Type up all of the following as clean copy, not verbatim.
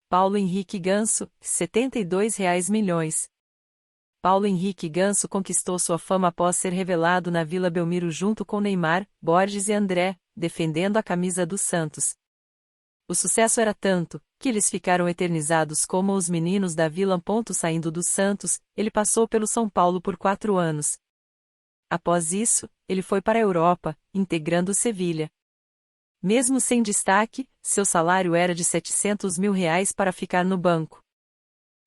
Paulo Henrique Ganso, R$ 72 milhões. Paulo Henrique Ganso conquistou sua fama após ser revelado na Vila Belmiro junto com Neymar, Borges e André, defendendo a camisa do Santos. O sucesso era tanto, que eles ficaram eternizados como os meninos da Vila. Saindo do Santos, ele passou pelo São Paulo por 4 anos. Após isso, ele foi para a Europa, integrando o Sevilha. Mesmo sem destaque, seu salário era de R$ 700 mil para ficar no banco.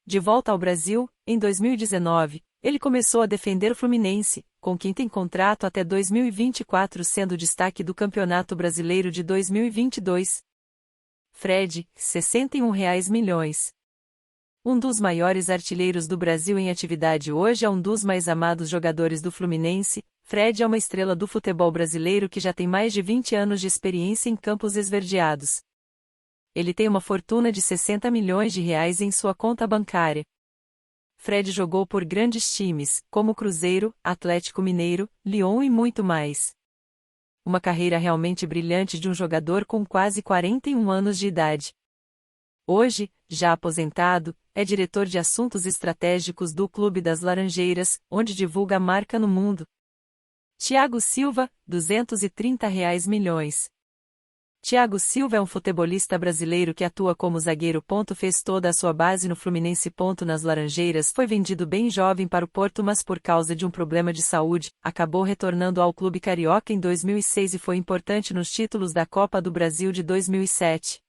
De volta ao Brasil, em 2019, ele começou a defender o Fluminense, com quem tem contrato até 2024, sendo destaque do Campeonato Brasileiro de 2022. Fred, R$ 61 milhões. Um dos maiores artilheiros do Brasil em atividade hoje é um dos mais amados jogadores do Fluminense. Fred é uma estrela do futebol brasileiro que já tem mais de 20 anos de experiência em campos esverdeados. Ele tem uma fortuna de R$ 60 milhões em sua conta bancária. Fred jogou por grandes times, como Cruzeiro, Atlético Mineiro, Lyon e muito mais. Uma carreira realmente brilhante de um jogador com quase 41 anos de idade. Hoje, já aposentado, é diretor de assuntos estratégicos do Clube das Laranjeiras, onde divulga a marca no mundo. Thiago Silva, R$ 230 milhões. Thiago Silva é um futebolista brasileiro que atua como zagueiro. Fez toda a sua base no Fluminense. Nas Laranjeiras foi vendido bem jovem para o Porto, mas por causa de um problema de saúde, acabou retornando ao clube carioca em 2006 e foi importante nos títulos da Copa do Brasil de 2007.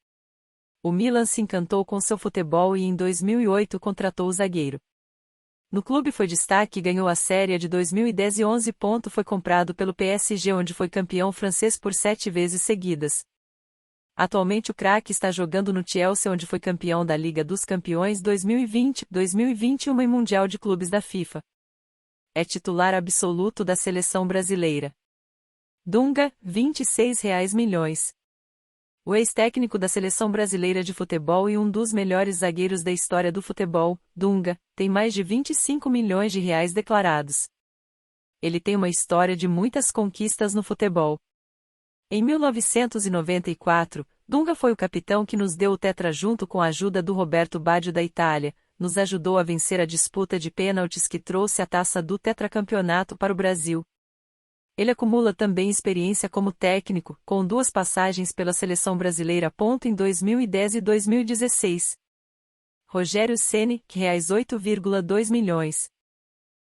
O Milan se encantou com seu futebol e em 2008 contratou o zagueiro. No clube foi destaque e ganhou a Série A de 2010 e 11. Foi comprado pelo PSG, onde foi campeão francês por 7 vezes seguidas. Atualmente o craque está jogando no Chelsea, onde foi campeão da Liga dos Campeões 2020, 2021 e Mundial de Clubes da FIFA. É titular absoluto da seleção brasileira. Dunga, R$ 26 milhões. O ex-técnico da seleção brasileira de futebol e um dos melhores zagueiros da história do futebol, Dunga, tem mais de R$ 25 milhões declarados. Ele tem uma história de muitas conquistas no futebol. Em 1994, Dunga foi o capitão que nos deu o tetra junto com a ajuda do Roberto Baggio da Itália, nos ajudou a vencer a disputa de pênaltis que trouxe a taça do tetracampeonato para o Brasil. Ele acumula também experiência como técnico, com 2 passagens pela seleção brasileira. Em 2010 e 2016. Rogério Ceni, R$ 8,2 milhões.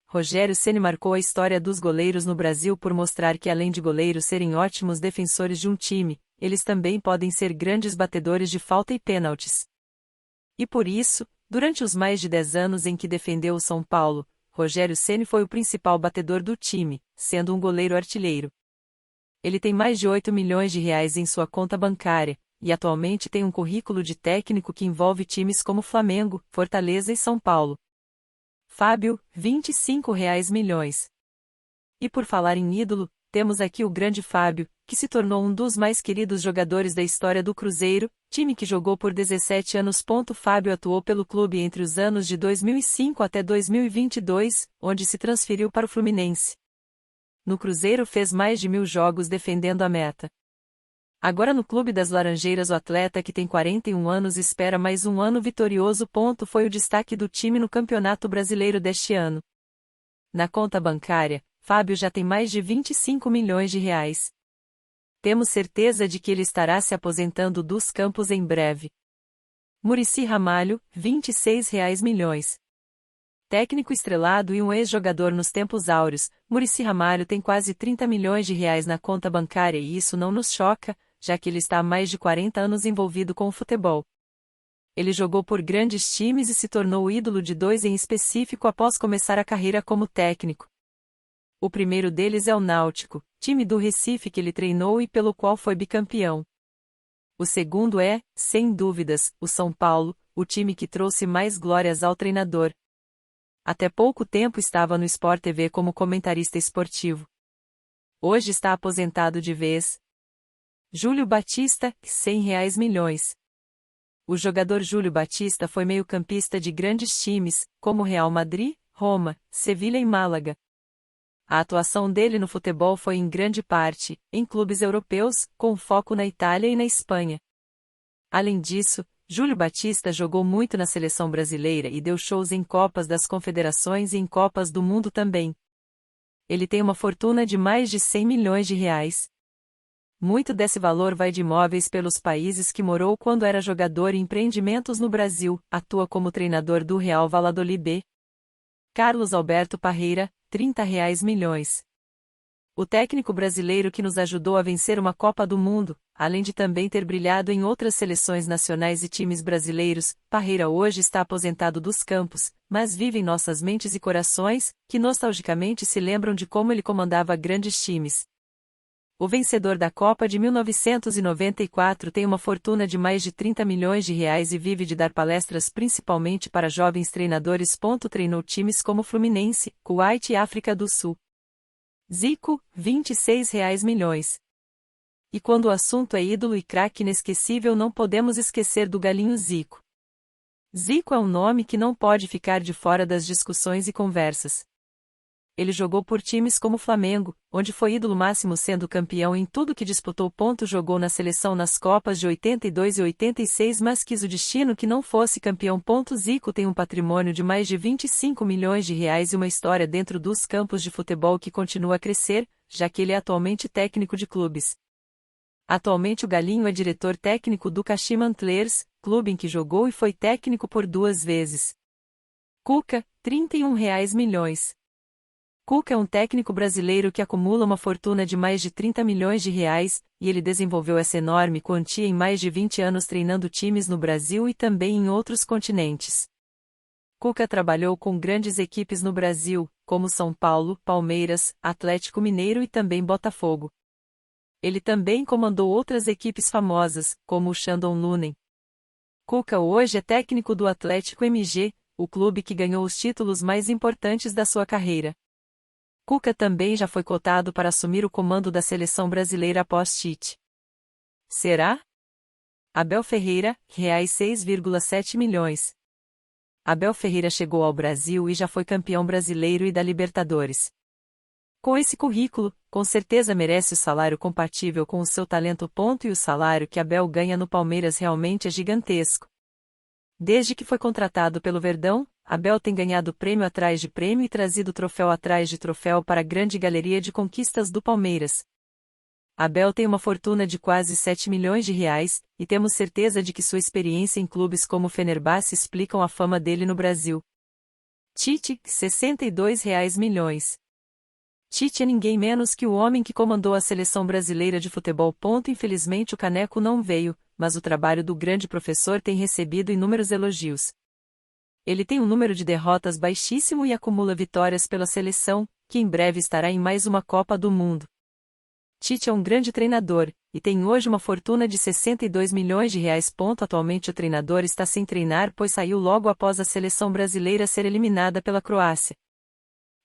Rogério Ceni marcou a história dos goleiros no Brasil por mostrar que além de goleiros serem ótimos defensores de um time, eles também podem ser grandes batedores de falta e pênaltis. E por isso, durante os mais de 10 anos em que defendeu o São Paulo, Rogério Ceni foi o principal batedor do time, sendo um goleiro artilheiro. Ele tem mais de R$ 8 milhões em sua conta bancária, e atualmente tem um currículo de técnico que envolve times como Flamengo, Fortaleza e São Paulo. Fábio, R$ 25 milhões. E por falar em ídolo, temos aqui o grande Fábio, que se tornou um dos mais queridos jogadores da história do Cruzeiro, time que jogou por 17 anos. Fábio atuou pelo clube entre os anos de 2005 até 2022, onde se transferiu para o Fluminense. No Cruzeiro fez mais de 1.000 jogos defendendo a meta. Agora no Clube das Laranjeiras, o atleta que tem 41 anos espera mais um ano vitorioso. Foi o destaque do time no Campeonato Brasileiro deste ano. Na conta bancária, Fábio já tem mais de R$ 25 milhões. Temos certeza de que ele estará se aposentando dos campos em breve. Muricy Ramalho, R$ 26 milhões. Técnico estrelado e um ex-jogador nos tempos áureos, Muricy Ramalho tem quase R$ 30 milhões na conta bancária e isso não nos choca, já que ele está há mais de 40 anos envolvido com o futebol. Ele jogou por grandes times e se tornou o ídolo de 2 em específico após começar a carreira como técnico. O primeiro deles é o Náutico, time do Recife que ele treinou e pelo qual foi bicampeão. O segundo é, sem dúvidas, o São Paulo, o time que trouxe mais glórias ao treinador. Até pouco tempo estava no Sport TV como comentarista esportivo. Hoje está aposentado de vez. Júlio Batista, R$ 100 milhões. O jogador Júlio Batista foi meio-campista de grandes times, como Real Madrid, Roma, Sevilha e Málaga. A atuação dele no futebol foi em grande parte em clubes europeus, com foco na Itália e na Espanha. Além disso, Júlio Batista jogou muito na seleção brasileira e deu shows em Copas das Confederações e em Copas do Mundo também. Ele tem uma fortuna de mais de 100 milhões de reais. Muito desse valor vai de imóveis pelos países que morou quando era jogador e empreendimentos no Brasil. Atua como treinador do Real Valladolid B. Carlos Alberto Parreira, R$ 30 milhões. O técnico brasileiro que nos ajudou a vencer uma Copa do Mundo, além de também ter brilhado em outras seleções nacionais e times brasileiros, Parreira hoje está aposentado dos campos, mas vive em nossas mentes e corações, que nostalgicamente se lembram de como ele comandava grandes times. O vencedor da Copa de 1994 tem uma fortuna de mais de 30 milhões de reais e vive de dar palestras principalmente para jovens treinadores. Treinou times como Fluminense, Kuwait e África do Sul. Zico, R$ 26 milhões. E quando o assunto é ídolo e craque inesquecível, não podemos esquecer do galinho Zico. Zico é um nome que não pode ficar de fora das discussões e conversas. Ele jogou por times como Flamengo, onde foi ídolo máximo sendo campeão em tudo que disputou. Jogou na seleção nas Copas de 82 e 86, mas quis o destino que não fosse campeão. Zico tem um patrimônio de mais de 25 milhões de reais e uma história dentro dos campos de futebol que continua a crescer, já que ele é atualmente técnico de clubes. Atualmente o Galinho é diretor técnico do Kashima Antlers, clube em que jogou e foi técnico por 2 vezes. Cuca, R$ 31 milhões. Cuca é um técnico brasileiro que acumula uma fortuna de mais de 30 milhões de reais, e ele desenvolveu essa enorme quantia em mais de 20 anos treinando times no Brasil e também em outros continentes. Cuca trabalhou com grandes equipes no Brasil, como São Paulo, Palmeiras, Atlético Mineiro e também Botafogo. Ele também comandou outras equipes famosas, como o Shandong Luneng. Cuca hoje é técnico do Atlético MG, o clube que ganhou os títulos mais importantes da sua carreira. Cuca também já foi cotado para assumir o comando da seleção brasileira após Tite. Será? Abel Ferreira, R$ 6,7 milhões. Abel Ferreira chegou ao Brasil e já foi campeão brasileiro e da Libertadores. Com esse currículo, com certeza merece o salário compatível com o seu talento. E o salário que Abel ganha no Palmeiras realmente é gigantesco. Desde que foi contratado pelo Verdão, Abel tem ganhado prêmio atrás de prêmio e trazido troféu atrás de troféu para a grande galeria de conquistas do Palmeiras. Abel tem uma fortuna de quase 7 milhões de reais, e temos certeza de que sua experiência em clubes como Fenerbahçe explicam a fama dele no Brasil. Tite, R$ 62 milhões. Tite é ninguém menos que o homem que comandou a seleção brasileira de futebol. Infelizmente o caneco não veio, mas o trabalho do grande professor tem recebido inúmeros elogios. Ele tem um número de derrotas baixíssimo e acumula vitórias pela seleção, que em breve estará em mais uma Copa do Mundo. Tite é um grande treinador, e tem hoje uma fortuna de 62 milhões de reais. Atualmente o treinador está sem treinar pois saiu logo após a seleção brasileira ser eliminada pela Croácia.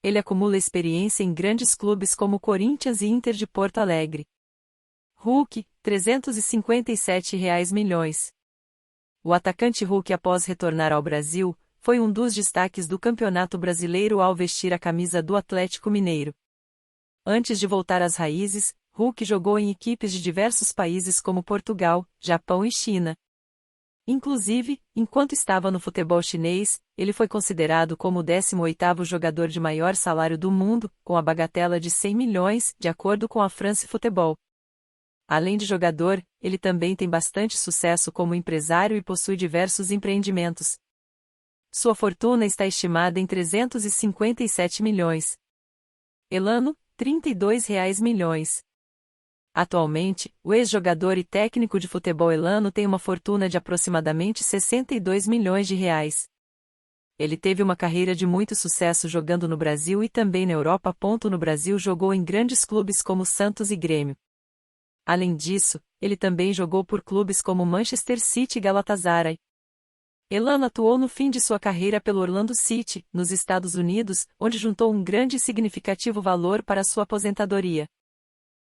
Ele acumula experiência em grandes clubes como Corinthians e Inter de Porto Alegre. Hulk, R$ 357 milhões. O atacante Hulk, após retornar ao Brasil, foi um dos destaques do Campeonato Brasileiro ao vestir a camisa do Atlético Mineiro. Antes de voltar às raízes, Hulk jogou em equipes de diversos países como Portugal, Japão e China. Inclusive, enquanto estava no futebol chinês, ele foi considerado como o 18º jogador de maior salário do mundo, com a bagatela de 100 milhões, de acordo com a France Football. Além de jogador, ele também tem bastante sucesso como empresário e possui diversos empreendimentos. Sua fortuna está estimada em 357 milhões. Elano, R$ 32 milhões. Atualmente, o ex-jogador e técnico de futebol Elano tem uma fortuna de aproximadamente 62 milhões de reais. Ele teve uma carreira de muito sucesso jogando no Brasil e também na Europa. No Brasil jogou em grandes clubes como Santos e Grêmio. Além disso, ele também jogou por clubes como Manchester City e Galatasaray. Elano atuou no fim de sua carreira pelo Orlando City, nos Estados Unidos, onde juntou um grande e significativo valor para sua aposentadoria.